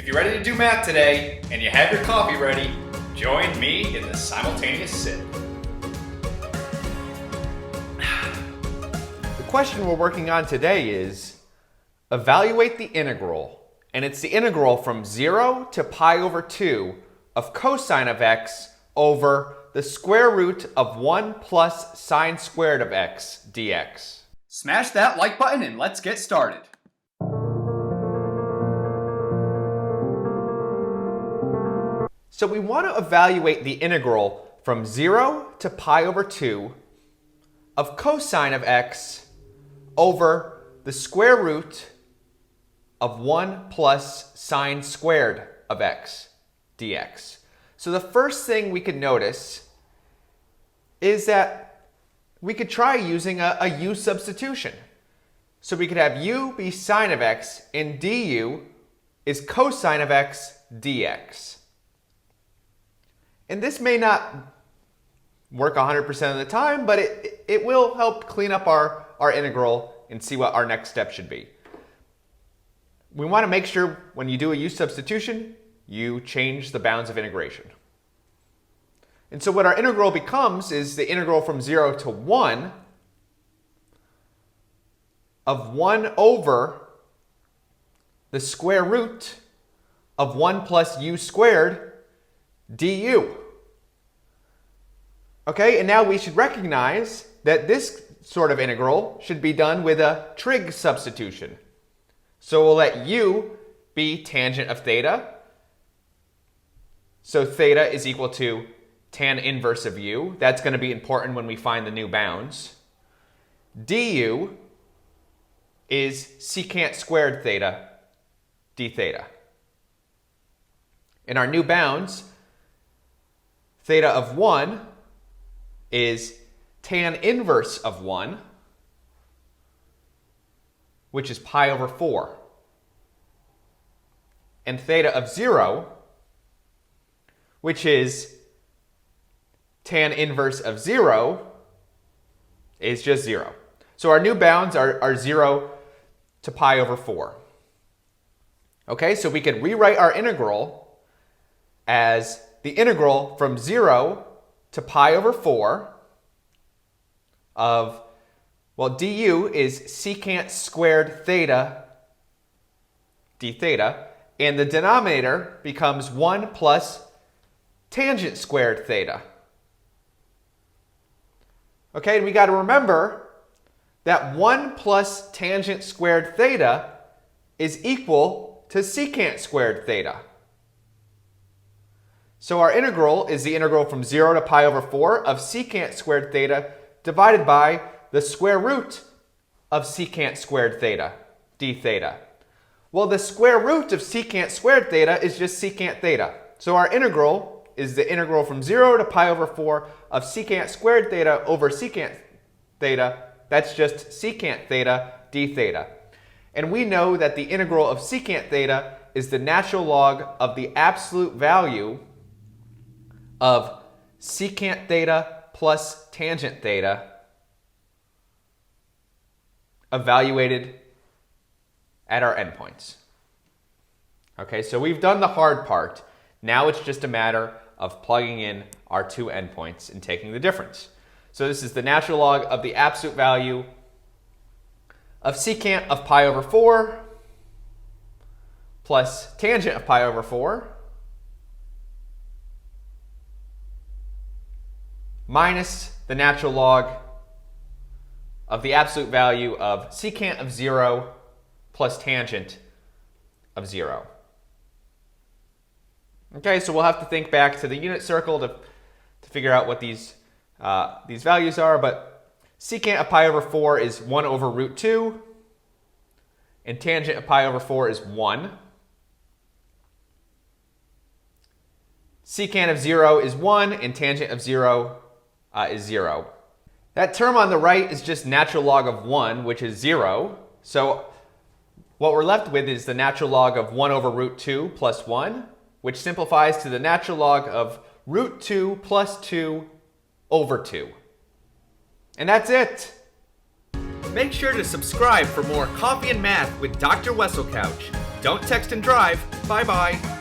If you're ready to do math today and you have your coffee ready, join me in the simultaneous sip. The question we're working on today is evaluate the integral, and it's the integral from 0 to pi over 2 of cosine of x over the square root of 1 plus sine squared of x dx. Smash that like button and let's get started. So we want to evaluate the integral from 0 to pi over 2 of cosine of x over the square root of 1 plus sine squared of x dx. So the first thing we could notice is that we could try using a u substitution. So we could have u be sine of x and du is cosine of x dx. And this may not work 100% of the time, but it will help clean up our integral and see what our next step should be. We want to make sure when you do a u substitution, you change the bounds of integration. And so what our integral becomes is the integral from 0 to 1 of 1 over the square root of 1 plus u squared du. Okay, and now we should recognize that this sort of integral should be done with a trig substitution. So we'll let u be tangent of theta. So theta is equal to tan inverse of u. That's going to be important when we find the new bounds. Du is secant squared theta d theta. In our new bounds, theta of 1 is tan inverse of 1, which is pi over 4. And theta of 0, which is tan inverse of 0, is just 0. So our new bounds are 0 to pi over 4. Okay, so we could rewrite our integral as the integral from 0 to pi over 4 of, well, du is secant squared theta d theta, and the denominator becomes 1 plus tangent squared theta. Okay, and we got to remember that 1 plus tangent squared theta is equal to secant squared theta. So our integral is the integral from 0 to pi over 4 of secant squared theta divided by the square root of secant squared theta d theta. Well, the square root of secant squared theta is just secant theta. So our integral is the integral from 0 to pi over 4 of secant squared theta over secant theta. That's just secant theta d theta. And we know that the integral of secant theta is the natural log of the absolute value of secant theta plus tangent theta evaluated at our endpoints. Okay, so we've done the hard part. Now it's just a matter of plugging in our two endpoints and taking the difference. So this is the natural log of the absolute value of secant of pi over 4 plus tangent of pi over 4 minus the natural log of the absolute value of secant of 0 plus tangent of 0. Okay, so we'll have to think back to the unit circle to figure out what these values are, but secant of pi over 4 is 1 over root 2, and tangent of pi over 4 is 1. Secant of 0 is 1, and tangent of 0 is 0. That term on the right is just natural log of 1, which is 0. So what we're left with is the natural log of 1 over root 2 plus 1, which simplifies to the natural log of root 2 plus 2 over 2. And that's it. Make sure to subscribe for more Coffee and Math with Dr. Weselcouch. Don't text and drive. Bye-bye.